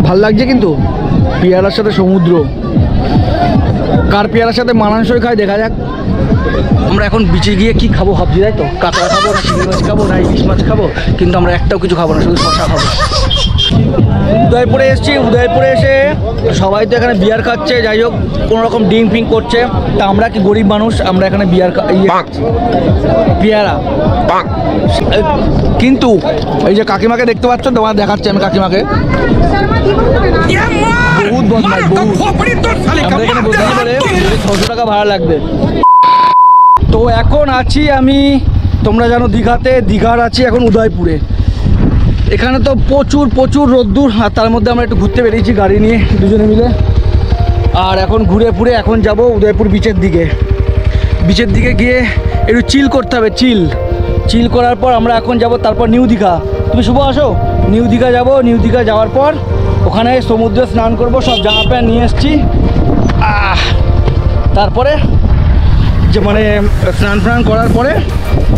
ভাল লাগছে কিন্তু পেয়ারার সাথে সমুদ্র, কার পেয়ারার সাথে মানানসই খায় দেখা যাক। আমরা এখন বিচে গিয়ে কি খাবো ভাবছি, তাই তো? কাঁকড়া খাবো না চিংড়ি মাছ খাবো না ইলিশ মাছ খাবো, কিন্তু আমরা একটাও কিছু খাবো না, শুধু শশা খাবো। উদয়পুরে এসেছি, উদয়পুরে এসে সবাই তো এখানে বিয়ার খাচ্ছে, যাই হোক কোনো রকম ড্রিঙ্ক ফিঙ্ক করছে, তা আমরা কি গরিব মানুষ, আমরা এখানে বিয়ার পেয়ারা। কিন্তু এই যে কাকিমাকে দেখতে পাচ্ছ, তোমার দেখাচ্ছি আমি কাকিমাকে, বহুত বদমাশ, বহুত। আমরা এখানে বসে বলে 600 টাকা ভাড়া লাগবে। তো এখন আছি আমি, তোমরা জানো দীঘাতে, দীঘার আছি এখন উদয়পুরে। এখানে তো প্রচুর প্রচুর রোদ্দুর, আর তার মধ্যে আমরা একটু ঘুরতে বেরিয়েছি গাড়ি নিয়ে দুজনে মিলে। আর এখন ঘুরে ফুরে এখন যাব উদয়পুর বিচের দিকে। বিচের দিকে গিয়ে একটু চিল করতে হবে, চিল করার পর আমরা এখন যাব তারপর নিউ দীঘা। তুমি শুভ আসো, নিউ দীঘা যাব। নিউ দীঘা যাওয়ার পর ওখানে সমুদ্রে স্নান করব, সব জামা প্যান্ট নিয়ে এসেছি। তারপরে যে মানে স্নান করার পরে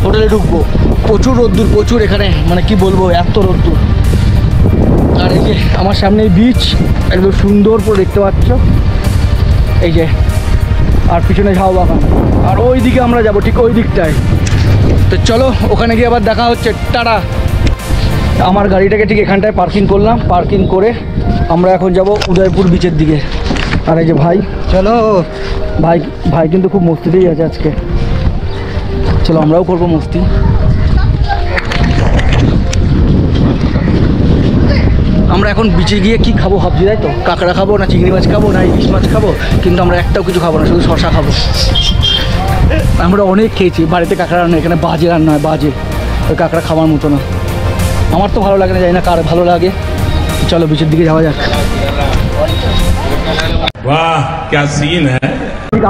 হোটেলে ঢুকবো। প্রচুর রোদ্দুর, প্রচুর এখানে, মানে কি বলবো, এত রোদ্দুর। আর এই যে আমার সামনে বিচ একদম সুন্দর করে দেখতে পাচ্ছ, এই যে, আর পিছনে ঝাউ বাগান, আর ওই দিকে আমরা যাব, ঠিক ওই দিকটায়। তো চলো ওখানে গিয়ে আবার দেখা হচ্ছে, টাটা। আমার গাড়িটাকে ঠিক এখানটায় পার্কিং করলাম, পার্কিং করে আমরা এখন যাব উদয়পুর বিচের দিকে। আর এই যে ভাই, চলো ভাই কিন্তু খুব মস্তিতেই আছে আজকে, চলো আমরাও করবো মস্তি। আমরা এখন বিচে গিয়ে কি খাবো ভাবছি, তাই তো? কাঁকড়া খাবো না চিংড়ি মাছ খাবো না ইলিশ মাছ খাবো, কিন্তু আমরা একটাও কিছু খাবো না, শুধু শশা খাবো। আমরা অনেক খেয়েছি, বাড়িতে কাঁকড়া রান্না, এখানে বাজে রান্না হয়, বাজে। ওই কাঁকড়া খাওয়ার মতো না, আমার তো ভালো লাগে না, জানি না কার ভালো লাগে। চলো বিচের দিকে যাওয়া যাক। বাহ क्या सीन है।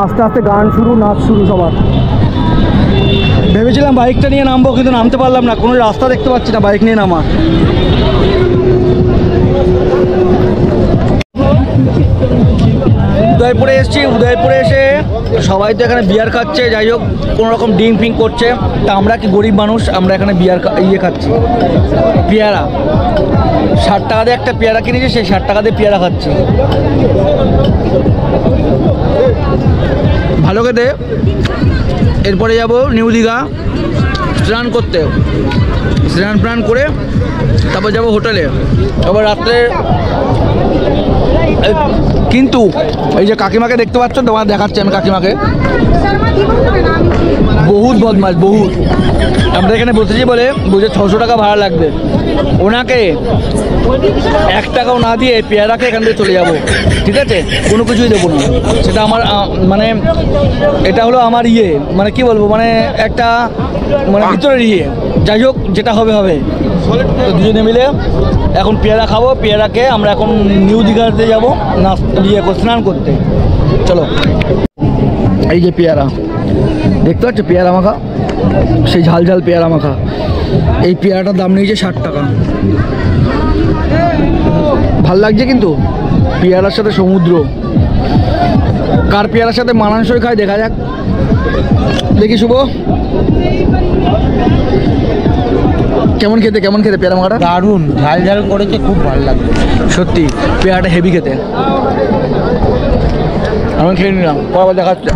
আস্তে আস্তে গান শুরু, নাচ শুরু সবার। ভেবেছিলাম বাইকটা নিয়ে নামবো, কিন্তু নামতে পারলাম না, কোনো রাস্তা দেখতে পাচ্ছি না বাইক নিয়ে নামা। উদয়পুরে এসেছি, উদয়পুরে এসে সবাই তো এখানে বিয়ার খাচ্ছে, যাই হোক কোনো রকম ড্রিঙ্ক ফিঙ্ক করছে, তা আমরা কি গরিব মানুষ, আমরা এখানে বিয়ার খাচ্ছি, পেয়ারা। 60 টাকা দিয়ে একটা পেয়ারা কিনেছি, সেই 60 টাকা দিয়ে পেয়ারা খাচ্ছি, ভালো খেতে। এরপরে যাব নিউ দীঘা স্নান করতে, স্নান করে তারপর যাব হোটেলে, তারপর রাত্রে। কিন্তু এই যে কাকিমাকে দেখতে পাচ্ছ, তোমার দেখাচ্ছি আমি কাকিমাকে, বহুত বদমাশ, বহুত। আমরা এখানে বসেছি বলে বুঝে 600 টাকা ভাড়া লাগবে, ওনাকে 1 টাকাও না দিয়ে পেয়ারাকে এখান থেকে চলে যাব, ঠিক আছে? কোনো কিছুই দেবো না, সেটা আমার মানে এটা হলো আমার মানে কি বলবো, মানে একটা মানে ভিতরের যাই হোক যেটা হবে হবে। তো দুজনে মিলে এখন পেয়ারা খাবো, পেয়ারাকে আমরা এখন নিউ দীঘাতে যাবো স্নান করতে। চলো, এই যে পেয়ারা দেখতে পাচ্ছ, পেয়ারা মাখা, সেই ঝাল ঝাল পেয়ারা মাখা। এই পেয়ারাটার দাম নিয়েছে 60 টাকা। ভাল লাগছে কিন্তু পেয়ারার সাথে সমুদ্র, কার পেয়ারার সাথে মানানসই খায় দেখা যাক। দেখি শুভ কেমন খেতে পেয়ারা মাখাটা? দারুণ ঝাল ঝাল করেছে, খুব ভালো লাগছে সত্যি, পেয়ারাটা হেভি খেতে। আমি খেয়ে নিলাম, পর আবার দেখাচ্ছে।